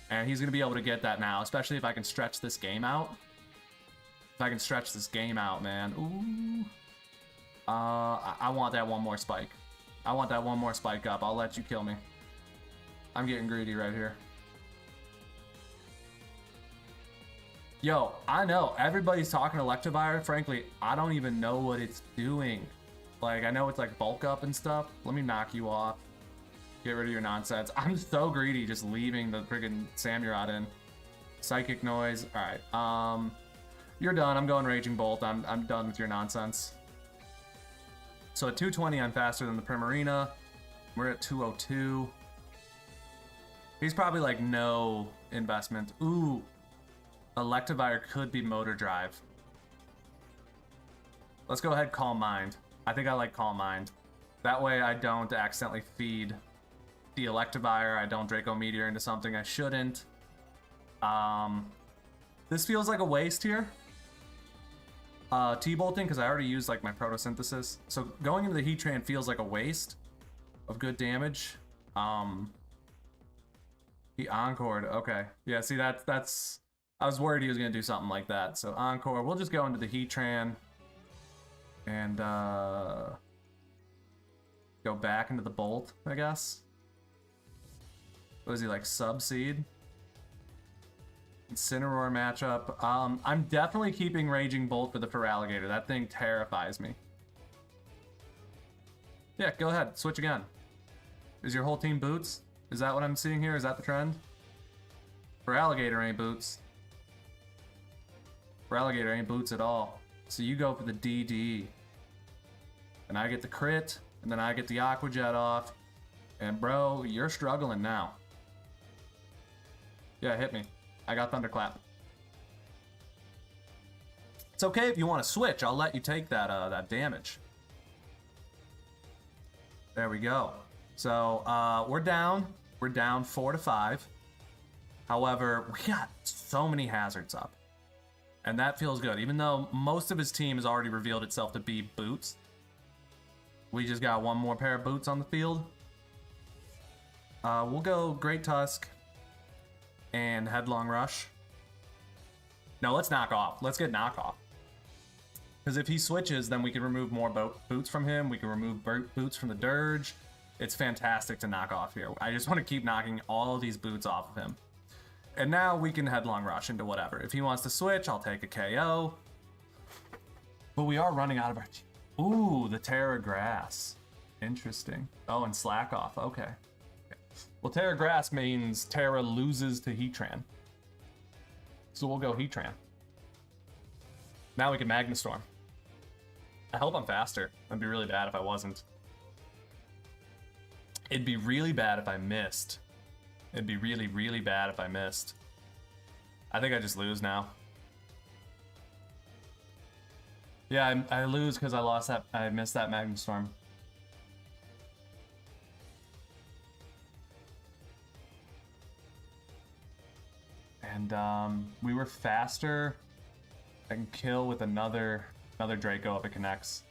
And he's going to be able to get that now, especially if I can stretch this game out. If I can stretch this game out, man. Ooh. I want that one more spike. I want that one more spike up. I'll let you kill me. I'm getting greedy right here. Yo, I know everybody's talking Electivire. Frankly, I don't even know what it's doing. Like, I know it's like bulk up and stuff. Let me knock you off. Get rid of your nonsense. I'm so greedy just leaving the friggin' Samurott in. Psychic Noise. Alright. You're done. I'm going Raging Bolt. I'm done with your nonsense. So at 220, I'm faster than the Primarina. We're at 202. He's probably like no investment. Ooh. Electivire could be Motor Drive. Let's go ahead, Calm Mind. I think I like Calm Mind. That way I don't accidentally feed the Electivire. I don't Draco Meteor into something I shouldn't. This feels like a waste here. T-bolting, because I already used like my Photosynthesis. So going into the Heatran feels like a waste of good damage. He Encored. Okay. Yeah, see, that's... I was worried he was going to do something like that. So Encore. We'll just go into the Heatran. And, go back into the Bolt, I guess. What is he, like, Sub-Seed? Incineroar matchup. I'm definitely keeping Raging Bolt for the Feraligatr. That thing terrifies me. Yeah, go ahead. Switch again. Is your whole team Boots? Is that what I'm seeing here? Is that the trend? Feraligatr ain't Boots. Feraligatr ain't Boots at all. So you go for the DD. And I get the crit, and then I get the Aqua Jet off. And bro, you're struggling now. Yeah, hit me. I got Thunderclap. It's okay if you want to switch. I'll let you take that that damage. There we go. So we're down. We're down 4-5. However, we got so many hazards up. And that feels good. Even though most of his team has already revealed itself to be Boots. We just got one more pair of Boots on the field. We'll go Great Tusk and Headlong Rush. No, let's knock off. Let's get knock off. Because if he switches, then we can remove more Boots from him. We can remove Boots from the Dirge. It's fantastic to knock off here. I just want to keep knocking all of these Boots off of him. And now we can Headlong Rush into whatever. If he wants to switch, I'll take a KO. But we are running out of our... Ooh, the Terra Grass. Interesting. Oh, and Slack Off. Okay. Well, Terra Grass means Terra loses to Heatran. So we'll go Heatran. Now we can Magnastorm. I hope I'm faster. That'd be really bad if I wasn't. It'd be really bad if I missed. It'd be really, really bad if I missed. I think I just lose now. Yeah, I lose because I lost that. I missed that Magnastorm. And we were faster. I can kill with another Draco if it connects.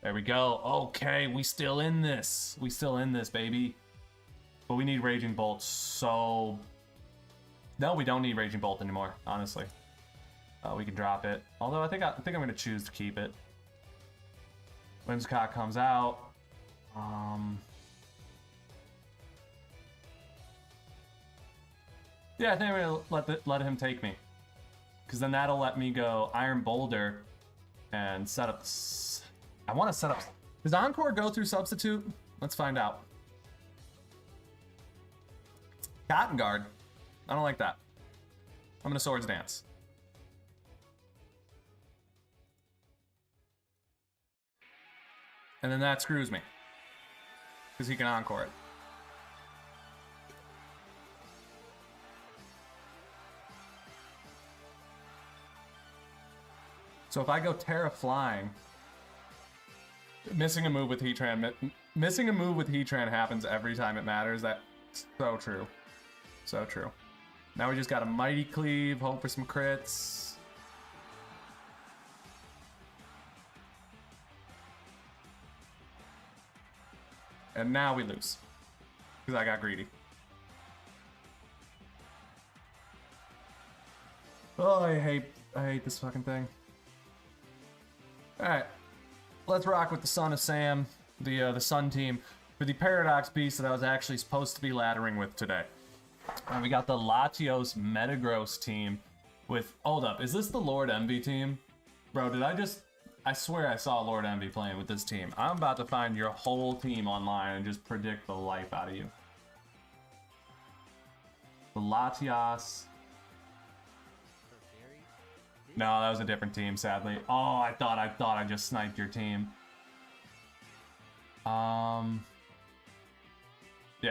There we go. Okay, we still in this. We still in this, baby. But we need Raging Bolt so... No, we don't need Raging Bolt anymore, honestly. We can drop it. Although I think I'm going to choose to keep it. Whimsicott comes out. Yeah, I think I'm going to let him take me. Because then that'll let me go Iron Boulder and set up... I want to set up... Does Encore go through Substitute? Let's find out. Cotton Guard. I don't like that. I'm gonna Swords Dance. And then that screws me. Because he can Encore it. So if I go Terra Flying... Missing a move with Heatran. Missing a move with Heatran happens every time it matters. That's so true. So true. Now we just got a Mighty Cleave, hope for some crits. And now we lose. Because I got greedy. Oh, I hate this fucking thing. Alright. Let's rock with the Son of Sam, the Sun team, for the Paradox Beast that I was actually supposed to be laddering with today. We got the Latios Metagross team with... Hold up, is this the Lord Envy team? Bro, I swear I saw Lord Envy playing with this team. I'm about to find your whole team online and just predict the life out of you. The Latios... No, that was a different team, sadly. Oh, I thought I just sniped your team. Yeah,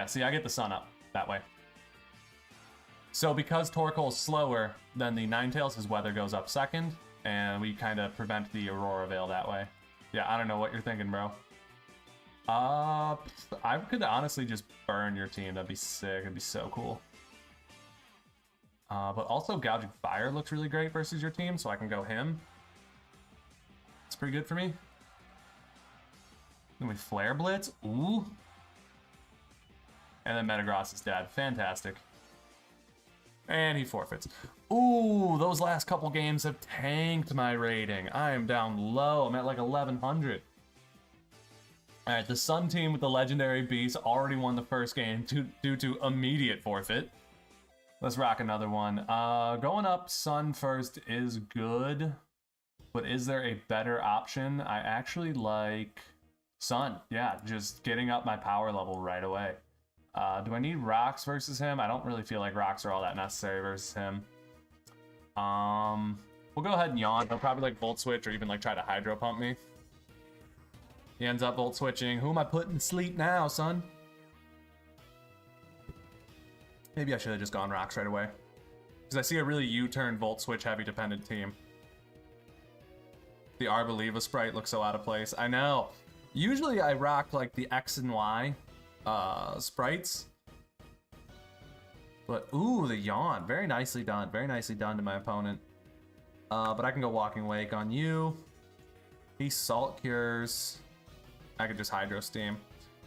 see, I get the sun up that way. So because Torkoal's slower, then the Ninetales, his weather goes up second, and we kind of prevent the Aurora Veil that way. Yeah, I don't know what you're thinking, bro. I could honestly just burn your team. That'd be sick. It'd be so cool. But also Gouging Fire looks really great versus your team, so I can go him. It's pretty good for me. Then we Flare Blitz. Ooh. And then Metagross is dead. Fantastic. And he forfeits. Ooh, those last couple games have tanked my rating. I am down low. I'm at like 1100. Alright, the Sun team with the Legendary Beast already won the first game due to immediate forfeit. Let's rock another one. Going up Sun first is good, but is there a better option? I actually like Sun. Yeah, just getting up my power level right away. Do I need rocks versus him? I don't really feel like rocks are all that necessary versus him. We'll go ahead and yawn. He'll probably like Volt Switch or even like try to Hydro Pump me. He ends up Volt Switching. Who am I putting to sleep now, son? Maybe I should have just gone rocks right away. Because I see a really U-turn Volt Switch heavy dependent team. The Arboliva sprite looks so out of place. I know. Usually I rock like the X and Y sprites. But ooh, the yawn. Very nicely done. Very nicely done to my opponent. But I can go Walking Wake on you. He Salt Cures. I could just Hydro Steam.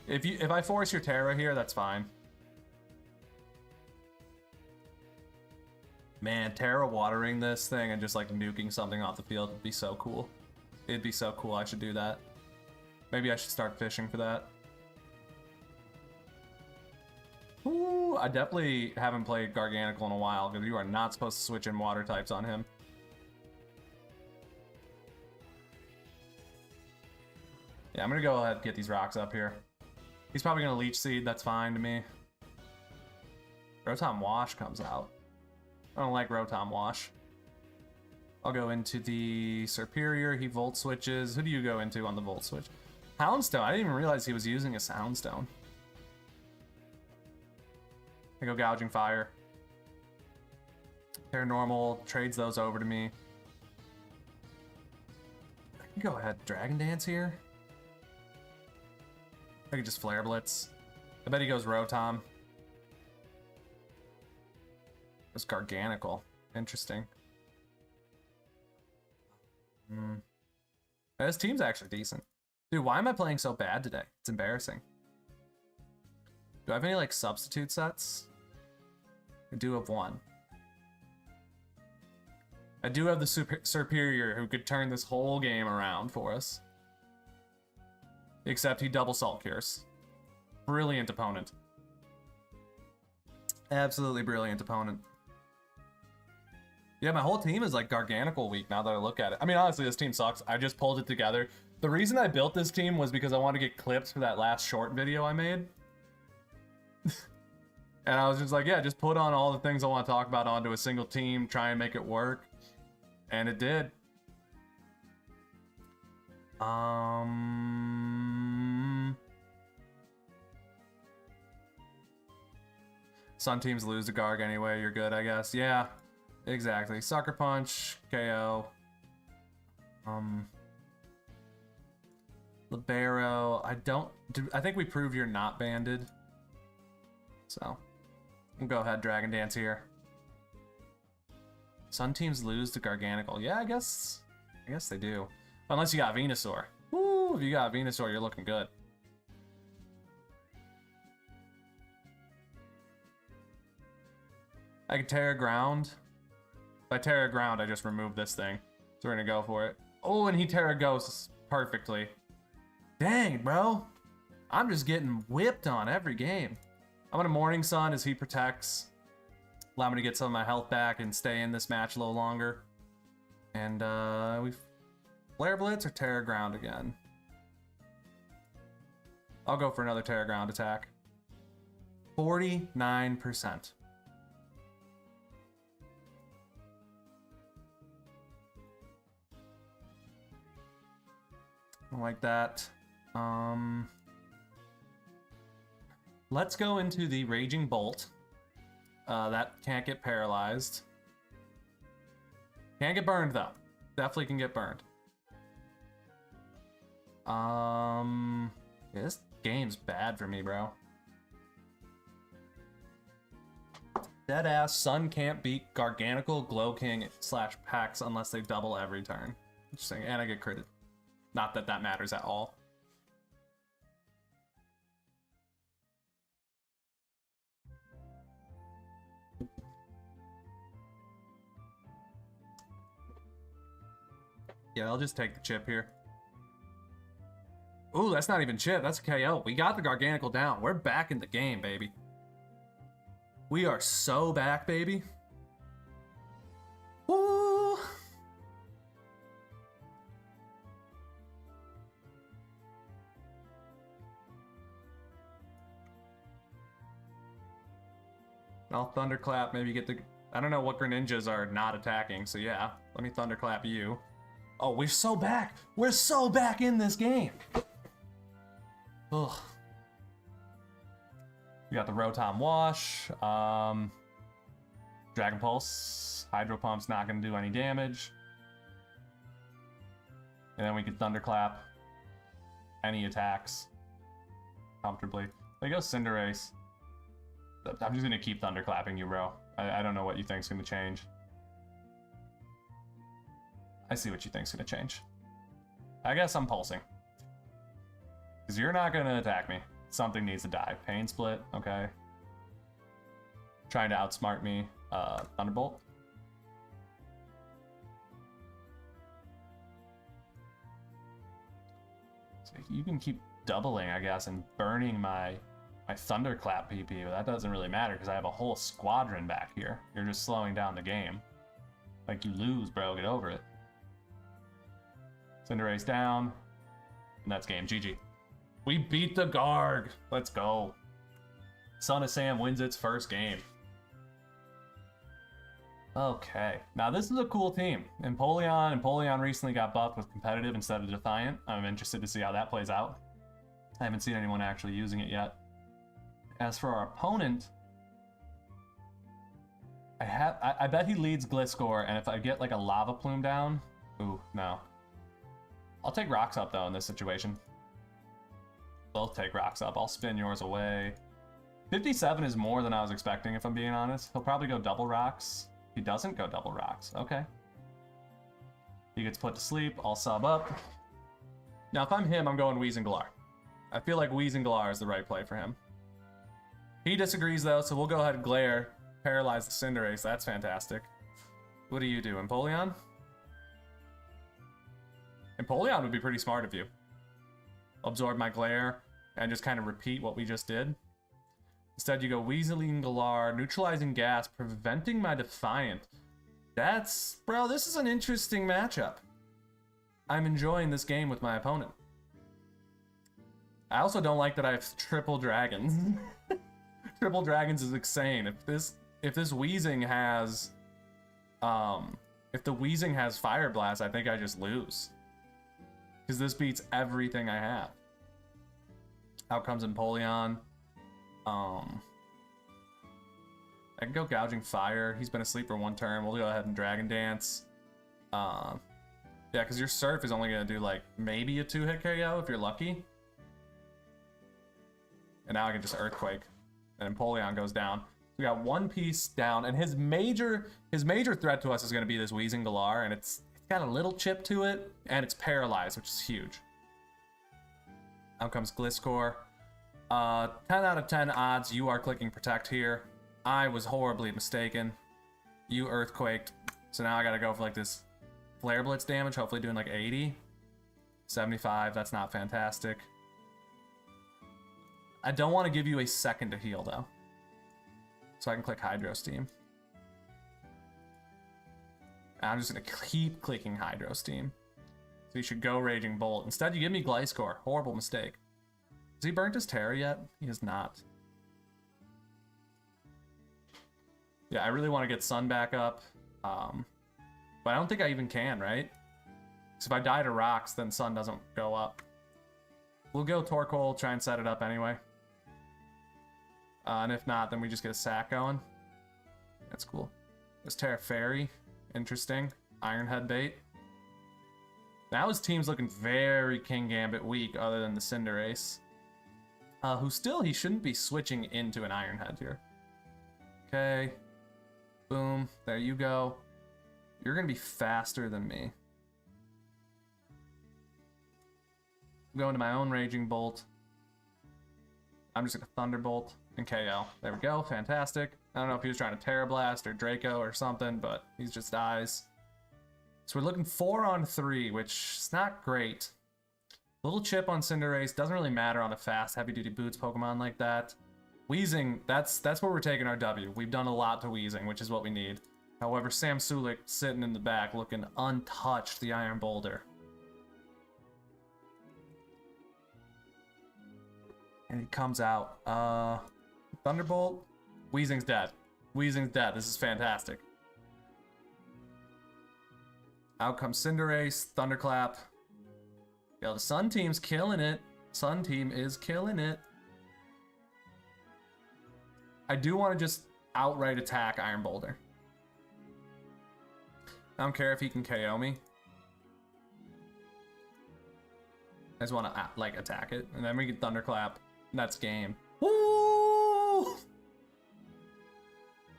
If I force your Terra here, that's fine. Man, Terra watering this thing and just like nuking something off the field would be so cool. It'd be so cool. I should do that. Maybe I should start fishing for that. Ooh, I definitely haven't played Garganacl in a while because you are not supposed to switch in water types on him. Yeah, I'm gonna go ahead and get these rocks up here. He's probably gonna Leech Seed. That's fine to me. Rotom Wash comes out. I don't like Rotom Wash. I'll go into the Serperior. He Volt Switches. Who do you go into on the Volt Switch? Houndstone. I didn't even realize he was using a Houndstone. I go Gouging Fire. Paranormal trades those over to me. I can go ahead and Dragon Dance here. I could just Flare Blitz. I bet he goes Rotom. It's Garganacl. Interesting. This team's actually decent. Dude, why am I playing so bad today? It's embarrassing. Do I have any, like, substitute sets? I do have one. I do have the Serperior who could turn this whole game around for us. Except he double Salt Cures. Brilliant opponent. Absolutely brilliant opponent. Yeah, my whole team is like Garganacl weak now that I look at it. I mean, honestly, this team sucks. I just pulled it together. The reason I built this team was because I wanted to get clips for that last short video I made. And I was just like, yeah, just put on all the things I want to talk about onto a single team, try and make it work. And it did. Sun teams lose to Garg anyway, you're good, I guess. Yeah. Exactly. Sucker Punch, KO. Libero. I think we proved you're not banded. So, we'll go ahead, Dragon Dance here. Sun teams lose to Garganacl. Yeah, I guess they do. Unless you got Venusaur. Woo, if you got Venusaur, you're looking good. I can Terra Ground. If I Terra Ground, I just remove this thing. So we're gonna go for it. Oh, and he Terra Ghosts perfectly. Dang, bro. I'm just getting whipped on every game. I'm gonna Morning Sun as he protects. Allow me to get some of my health back and stay in this match a little longer. And we Flare Blitz or Terra Ground again? I'll go for another Terra Ground attack. 49%. Like that. Let's go into the Raging Bolt. That can't get paralyzed. Can't get burned though. Definitely can get burned. Yeah, this game's bad for me, bro. Deadass Sun can't beat Garganical, Glow King / Pax unless they double every turn. Interesting, and I get critted. Not that that matters at all. Yeah, I'll just take the chip here. Ooh, that's not even chip, that's a KO. We got the Garganical down. We're back in the game, baby. We are so back, baby. Woo! I'll Thunderclap, maybe get the... I don't know what Greninjas are not attacking, so yeah. Let me Thunderclap you. Oh, we're so back! We're so back in this game! Ugh. We got the Rotom Wash. Dragon Pulse. Hydro Pump's not going to do any damage. And then we can Thunderclap any attacks comfortably. There you go, Cinderace. I'm just going to keep Thunderclapping you, bro. I don't know what you think's going to change. I see what you think's going to change. I guess I'm pulsing. Because you're not going to attack me. Something needs to die. Pain Split, okay. Trying to outsmart me. Thunderbolt. So you can keep doubling, I guess, and burning my Thunderclap PP, but that doesn't really matter because I have a whole squadron back here. You're just slowing down the game. Like, you lose, bro. Get over it. Cinderace down. And that's game. GG. We beat the Garg. Let's go. Son of Sam wins its first game. Okay. Now, this is a cool team. Empoleon recently got buffed with Competitive instead of Defiant. I'm interested to see how that plays out. I haven't seen anyone actually using it yet. As for our opponent, I bet he leads Gliscor, and if I get like a Lava Plume down, ooh, no. I'll take Rocks up though in this situation. Both take Rocks up. I'll spin yours away. 57 is more than I was expecting, if I'm being honest. He'll probably go double Rocks. He doesn't go double Rocks. Okay. He gets put to sleep. I'll sub up. Now, if I'm him, I'm going Weezinglar. I feel like Weezinglar is the right play for him. He disagrees though, so we'll go ahead and Glare, paralyze the Cinderace. That's fantastic. What do you do, Empoleon? Empoleon would be pretty smart of you. Absorb my Glare and just kind of repeat what we just did. Instead, you go Weezinglar, neutralizing gas, preventing my Defiant. That's, bro, this is an interesting matchup. I'm enjoying this game with my opponent. I also don't like that I have triple dragons. Triple dragons is insane. If this Weezing has, if the Weezing has Fire Blast, I think I just lose. Because this beats everything I have. Out comes Empoleon. I can go Gouging Fire. He's been asleep for one turn. We'll go ahead and Dragon Dance. Yeah, because your Surf is only going to do like maybe a 2-hit KO if you're lucky. And now I can just Earthquake. And Empoleon goes down. We got one piece down, and his major threat to us is going to be this Weezinglar, and it's got a little chip to it, and it's paralyzed, which is huge. Out comes Gliscor. 10 out of 10 odds you are clicking Protect here. I was horribly mistaken. You earthquaked. So now I gotta go for like this flare blitz damage, hopefully doing like 80. 75, that's not fantastic. I don't want to give you a second to heal though. So I can click Hydro Steam. I'm just gonna keep clicking Hydro Steam. So you should go Raging Bolt. Instead you give me Gliscor. Horrible mistake. Has he burnt his Terra yet? He has not. Yeah, I really want to get Sun back up. But I don't think I even can, right? So if I die to rocks, then Sun doesn't go up. We'll go Torkoal, try and set it up anyway. And if not, then we just get a sack going. That's cool. There's Terra Fairy. Interesting. Ironhead bait. Now his team's looking very Kingambit weak other than the Cinderace. He shouldn't be switching into an Ironhead here. Okay. Boom. There you go. You're going to be faster than me. I'm going to my own Raging Bolt. I'm just going to Thunderbolt and KO. There we go. Fantastic. I don't know if he was trying to Terra Blast or Draco or something, but he just dies. So we're looking 4 on 3, which is not great. Little chip on Cinderace doesn't really matter on a fast, heavy-duty boots Pokemon like that. Weezing, that's where we're taking our W. We've done a lot to Weezing, which is what we need. However, Samsulik sitting in the back looking untouched, the Iron Boulder. And he comes out. Thunderbolt? Weezing's dead. Weezing's dead. This is fantastic. Out comes Cinderace, Thunderclap. Yo, the Sun team's killing it. Sun team is killing it. I do want to just outright attack Iron Boulder. I don't care if he can KO me. I just want to like attack it, and then we get Thunderclap. And that's game. Woo!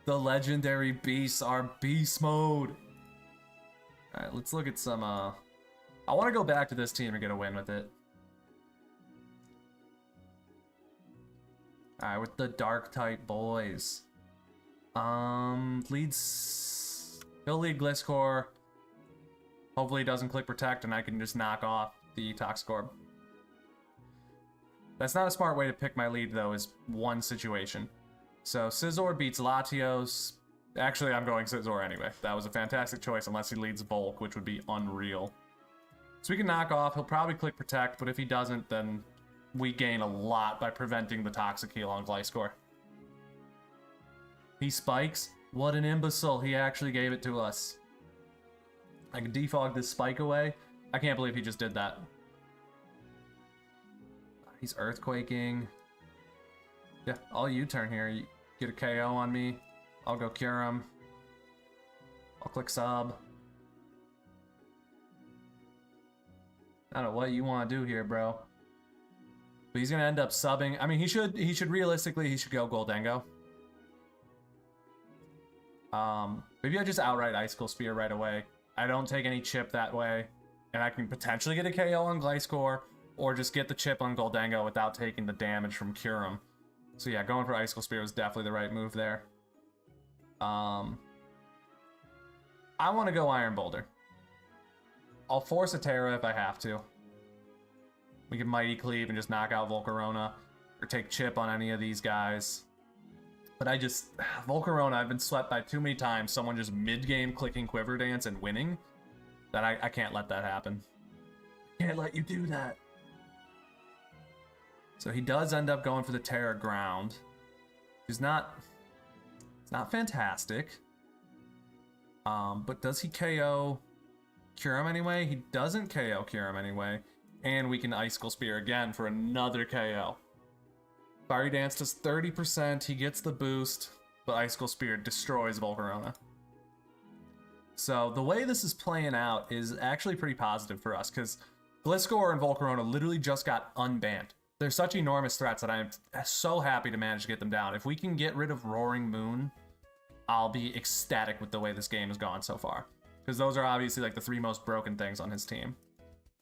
The legendary beasts are beast mode. All right, let's look at some. I want to go back to this team and get a win with it. All right, with the Dark type boys. Leads. He'll lead Gliscor. Hopefully he doesn't click Protect and I can just knock off the Toxicorp. That's not a smart way to pick my lead though, is one situation. So Scizor beats Latios. Actually, I'm going Scizor anyway. That was a fantastic choice unless he leads Volk, which would be unreal. So we can knock off. He'll probably click Protect, but if he doesn't, then we gain a lot by preventing the Toxic Heal on Gliscor. He spikes? What an imbecile. He actually gave it to us. I can defog this spike away. I can't believe he just did that. He's Earthquaking. Yeah, I'll U-turn here. You get a KO on me. I'll go cure him. I'll click sub. I don't know what you want to do here, bro. But he's gonna end up subbing. I mean, he should realistically, he should go Goldengo. Maybe I just outright Icicle Spear right away. I don't take any chip that way, and I can potentially get a KO on Gliscor, or just get the chip on Goldengo without taking the damage from Kyurem. So yeah, going for Icicle Spear was definitely the right move there. I want to go Iron Boulder. I'll force a Terra if I have to. We can Mighty Cleave and just knock out Volcarona, or take chip on any of these guys. But Volcarona, I've been swept by too many times, someone just mid-game clicking Quiver Dance and winning, that I can't let that happen. Can't let you do that. So he does end up going for the Terra Ground. It's not fantastic. But does he KO Kyurem anyway? He doesn't KO Kyurem anyway. And we can Icicle Spear again for another KO. Fiery Dance does 30%, he gets the boost, but Icicle Spear destroys Volcarona. So the way this is playing out is actually pretty positive for us, because Gliscor and Volcarona literally just got unbanned. They're such enormous threats that I'm so happy to manage to get them down. If we can get rid of Roaring Moon, I'll be ecstatic with the way this game has gone so far. Because those are obviously like the 3 most broken things on his team.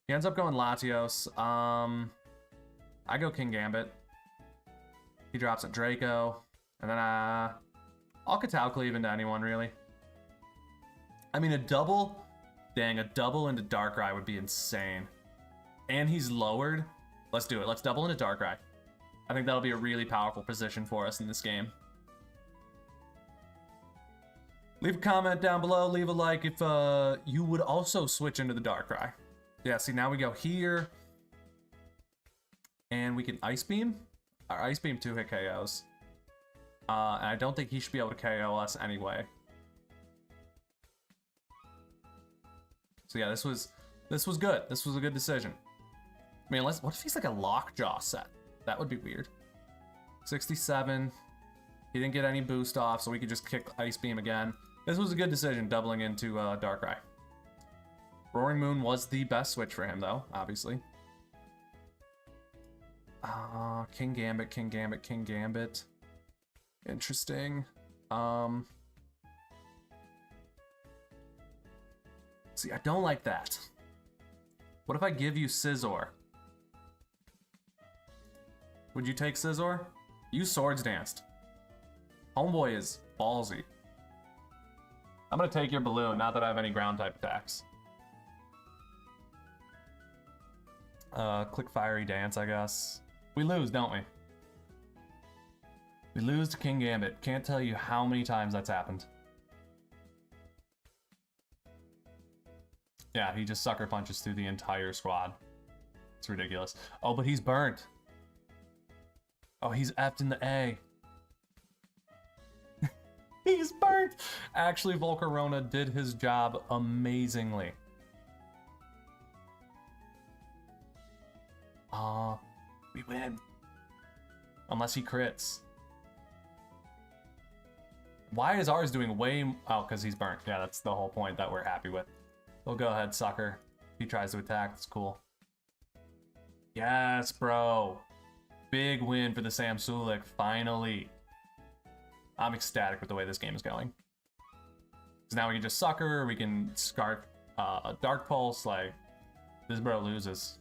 He ends up going Latios. I go Kingambit. He drops a Draco. And then I'll Katao Cleave into anyone, really. I mean, a double into Darkrai would be insane. And he's lowered. Let's do it. Let's double into Darkrai. I think that'll be a really powerful position for us in this game. Leave a comment down below. Leave a like if you would also switch into the Darkrai. Yeah, see, now we go here. And we can Ice Beam. Our Ice Beam 2-hit KOs. And I don't think he should be able to KO us anyway. So yeah, this was good. This was a good decision. I mean, what if he's like a Lockjaw set? That would be weird. 67. He didn't get any boost off, so we could just kick Ice Beam again. This was a good decision, doubling into Darkrai. Roaring Moon was the best switch for him, though, obviously. King Gambit, King Gambit, King Gambit. Interesting. See, I don't like that. What if I give you Scizor? Would you take Scizor? You Swords Danced. Homeboy is ballsy. I'm gonna take your Balloon, not that I have any ground type attacks. Click Fiery Dance, I guess. We lose, don't we? We lose to King Gambit. Can't tell you how many times that's happened. Yeah, he just sucker punches through the entire squad. It's ridiculous. Oh, but he's burnt. Oh, he's effed in the A. He's burnt! Actually, Volcarona did his job amazingly. We win. Unless he crits. Why is ours doing way... Oh, because he's burnt. Yeah, that's the whole point that we're happy with. Well, go ahead, sucker. He tries to attack. That's cool. Yes, bro. Big win for the Samsulik, finally. I'm ecstatic with the way this game is going. Because now we can just sucker, we can Scarf Dark Pulse, like, this bro loses.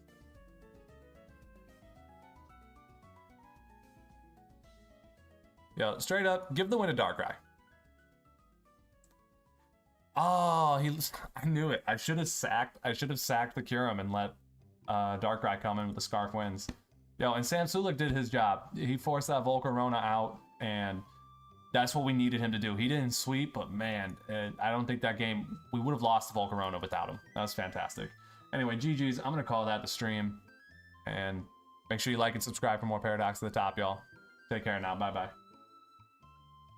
Yo, straight up, give the win to Darkrai. Oh, I knew it. I should have sacked the Kyurem and let Darkrai come in with the Scarf Winds. Yo, and Samsulik did his job. He forced that Volcarona out, and that's what we needed him to do. He didn't sweep, but man, I don't think that game, we would have lost the Volcarona without him. That was fantastic. Anyway, GG's. I'm going to call that the stream. And make sure you like and subscribe for more Paradox to the Top, y'all. Take care now. Bye-bye.